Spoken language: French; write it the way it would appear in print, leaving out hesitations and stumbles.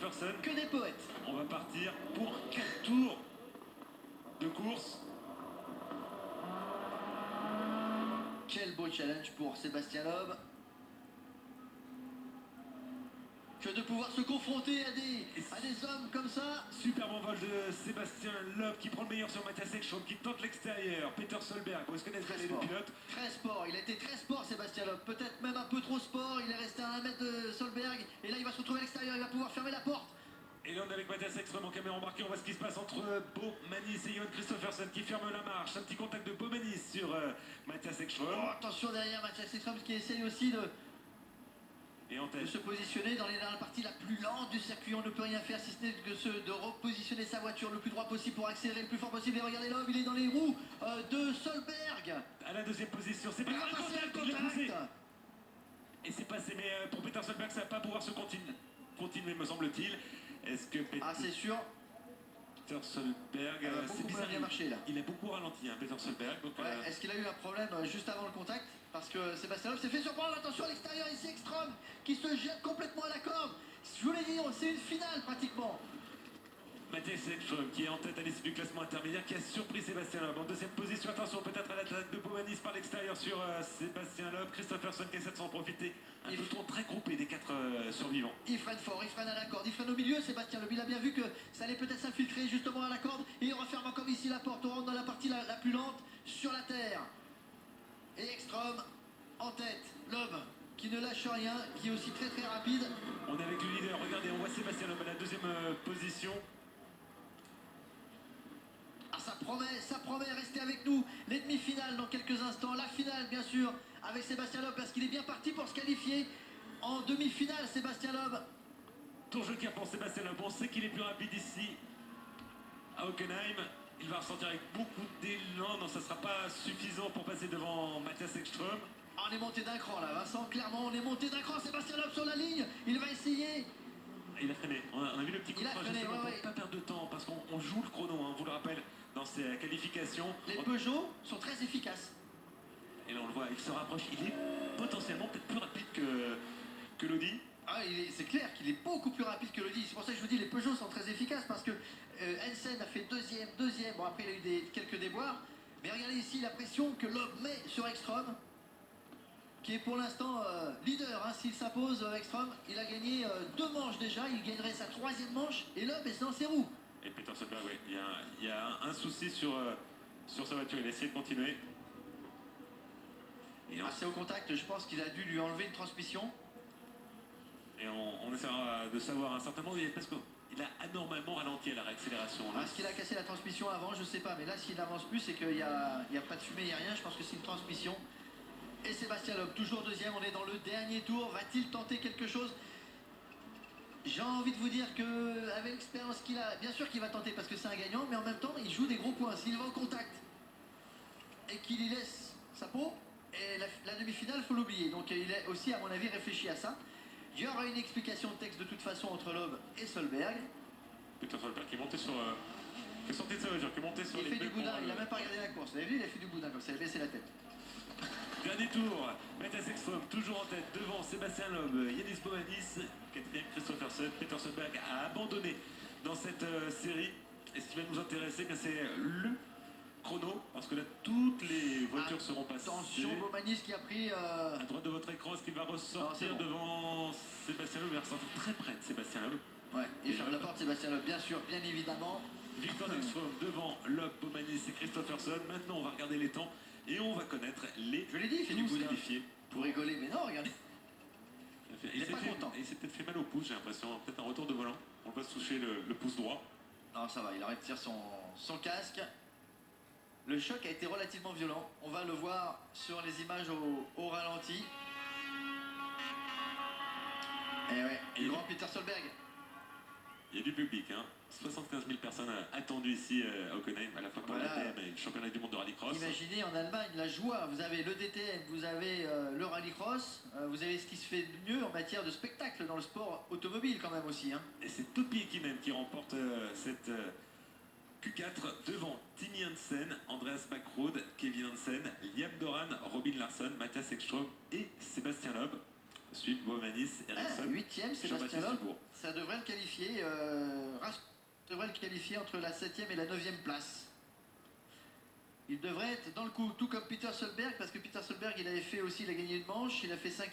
Christopherson. Que des poètes. On va partir pour 4 tours de course. Quel beau challenge pour Sébastien Loeb. Que de pouvoir se confronter à des hommes comme ça. Superbe envol de Sébastien Loeb qui prend le meilleur sur Mathias Ekstrom, qui tente l'extérieur. Peter Solberg, vous connaissez Très les sport. pilotes. Très sport, il a été très sport Sébastien Loeb. Peut-être même un peu trop sport, il est resté à 1 mètre de Solberg. Et là il va se retrouver à l'extérieur, il va pouvoir fermer la porte. Et là on est avec Mathias Ekstrom en caméra embarquée, on voit ce qui se passe entre Bo Manis et Johan Christopherson qui ferme la marche. Un petit contact de Bo Manis sur Mathias Ekstrom. Oh, attention derrière Mathias Ekstrom qui essaye aussi Et en de tête. se positionner dans la partie la plus lente du circuit. On ne peut rien faire si ce n'est que de repositionner sa voiture le plus droit possible pour accélérer le plus fort possible. Et regardez Loeb, il est dans les roues de Solberg. À la deuxième position, c'est pas Il va passer un il l'a poussé. contact. Et c'est passé, mais pour Peter Solberg, ça va pas pouvoir se continuer, me semble-t-il. Est-ce que Ah c'est sûr. Peter Solberg, c'est bizarre, bien marché là. il a beaucoup ralenti, hein, Peter Solberg. Donc, Ouais, est-ce qu'il a eu un problème juste avant le contact? Parce que Sébastien Loeb s'est fait surprendre. Attention à l'extérieur ici, Ekstrom qui se jette complètement à la corde. Je vous l'ai dit, c'est une finale pratiquement. Mathias Ekstrom qui est en tête à l'issue du classement intermédiaire, qui a surpris Sébastien Loeb. En deuxième position, attention peut-être à l'attaque de Bomanis par l'extérieur sur Sébastien Loeb. Christopherson qui essaie de s'en profiter. Un peloton très groupé des 4 survivants. Il freine fort, il freine à la corde, il freine au milieu. Sébastien Loeb, il a bien vu que ça allait peut-être s'infiltrer justement à la corde. Et il referme encore ici la porte. On rentre dans la partie la plus lente sur la terre. Et Ekstrom en tête. Loeb qui ne lâche rien, qui est aussi très très rapide. On est avec le leader, regardez, on voit Sébastien Loeb à la deuxième position. Ah, ça promet, restez avec nous. Les demi-finales dans quelques instants. La finale, bien sûr, avec Sébastien Loeb, parce qu'il est bien parti pour se qualifier en demi-finale, Sébastien Loeb. Tour joker pour Sébastien Loeb. On sait qu'il est plus rapide ici à Hockenheim. Il va ressortir avec beaucoup d'élan. Non, ça ne sera pas suffisant pour passer devant Mathias Ekstrom. Ah, on est monté d'un cran là, Vincent, clairement, on est monté d'un cran. Sébastien Loeb sur la ligne, il va essayer. Il a freiné. On a vu le petit coup Il de a frein freiné, justement ouais, pour ne pas perdre de temps, parce qu'on joue le chrono, hein, on vous le rappelle, dans ces qualifications. Les Peugeot sont très efficaces. Et là on le voit, il se rapproche, il est potentiellement peut-être plus rapide que l'Audi. Ah, c'est clair qu'il est beaucoup plus rapide que l'Audi. C'est pour ça que je vous dis, les Peugeot sont très efficaces, parce que Hansen a fait deuxième. Bon, après il a eu quelques déboires. Mais regardez ici la pression que Loeb met sur Ekstrom, qui est pour l'instant leader. Hein. S'il s'impose, Ekstrom, il a gagné 2 manches déjà, il gagnerait sa 3e manche, et Loeb est dans ses roues. Et Peter Solberg, oui, il y a un souci sur sa voiture, il a essayé de continuer. Et c'est au contact, je pense qu'il a dû lui enlever une transmission. Et on essaiera de savoir un certain moment, parce qu'il a anormalement ralenti à la réaccélération. Est-ce qu'il a cassé la transmission avant? Je sais pas, mais là s'il n'avance plus, c'est qu'il n'y a pas de fumée, il n'y a rien, je pense que c'est une transmission. Et Sébastien Loeb, toujours deuxième, on est dans le dernier tour. Va-t-il tenter quelque chose? J'ai envie de vous dire qu'avec l'expérience qu'il a, bien sûr qu'il va tenter parce que c'est un gagnant, mais en même temps, il joue des gros points. S'il va au contact et qu'il y laisse sa peau, et la demi-finale, il faut l'oublier. Donc il a aussi, à mon avis, réfléchi à ça. Il y aura une explication de texte de toute façon entre Loeb et Solberg. Peter Solberg qui est monté sur... qui est sorti de sa voiture, qui est monté sur il les... fait du boudin, il n'a même pas regardé la course. Vous avez vu, il a fait du boudin comme ça, il a baissé la tête. Dernier tour, Mathias Ekstrom toujours en tête devant Sébastien Loeb, Yanis Bomanis, 4e Christopherson. Peter Solberg a abandonné dans cette série. Et ce qui va nous intéresser, c'est le chrono, parce que là toutes les voitures seront passées. Attention, Bomanis qui a pris... À droite de votre écran, est-ce qu'il va ressortir devant Sébastien Loeb? Il va ressortir très près de Sébastien Loeb. Ouais, il ferme la porte Sébastien Loeb, bien sûr, bien évidemment. Victor Ekstrom devant Loeb, Bomanis et Christopherson. Maintenant on va regarder les temps et on va connaître les... Je l'ai dit, il fait du boudin. Qualifiés. Pour rigoler, mais non, regardez. Il est pas content. Il s'est peut-être fait mal au pouce, j'ai l'impression. Peut-être un retour de volant. On va se toucher le pouce droit. Non, ça va, il arrête de tirer son casque. Le choc a été relativement violent. On va le voir sur les images au ralenti. Et ouais, et le grand Peter Solberg. Il y a du public, hein. 75 000 personnes attendues ici à Hockenheim, à la fois pour la DTM et le championnat du monde de rallycross. Imaginez en Allemagne la joie, vous avez le DTM, vous avez le rallycross, vous avez ce qui se fait de mieux en matière de spectacle dans le sport automobile quand même aussi. Hein. Et c'est Topi Ekinen qui remporte cette Q4 devant Timi Hansen, Andreas Backrode, Kevin Hansen, Liam Doran, Robin Larsson, Mathias Ekstrom et Sébastien Loeb. Suite Bowmanis, Ericsson, 8e, Sébastien Jean-Baptiste Loeb. Dubourg. Ça devrait le qualifier. Devrait le qualifier entre la 7e et la 9e place. Il devrait être dans le coup, tout comme Peter Solberg, parce que Peter Solberg, il avait fait aussi, il a gagné une manche, il a fait 5